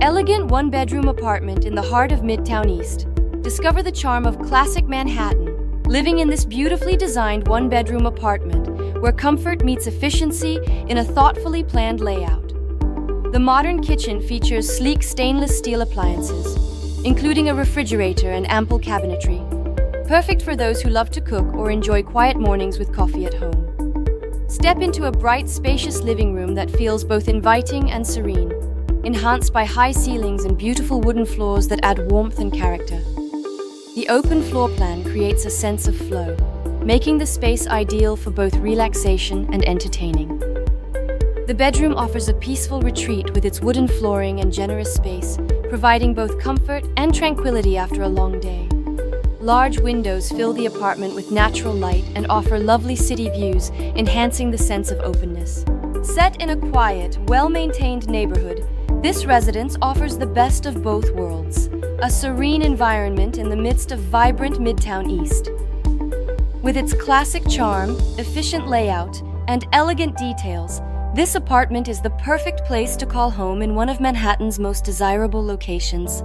Elegant one-bedroom apartment in the heart of Midtown East. Discover the charm of classic Manhattan, living in this beautifully designed one-bedroom apartment where comfort meets efficiency in a thoughtfully planned layout. The modern kitchen features sleek stainless steel appliances, including a refrigerator and ample cabinetry, perfect for those who love to cook or enjoy quiet mornings with coffee at home. Step into a bright, spacious living room that feels both inviting and serene, enhanced by high ceilings and beautiful wooden floors that add warmth and character. The open floor plan creates a sense of flow, making the space ideal for both relaxation and entertaining. The bedroom offers a peaceful retreat with its wooden flooring and generous space, providing both comfort and tranquility after a long day. Large windows fill the apartment with natural light and offer lovely city views, enhancing the sense of openness. Set in a quiet, well-maintained neighborhood, this residence offers the best of both worlds, a serene environment in the midst of vibrant Midtown East. With its classic charm, efficient layout, and elegant details, this apartment is the perfect place to call home in one of Manhattan's most desirable locations.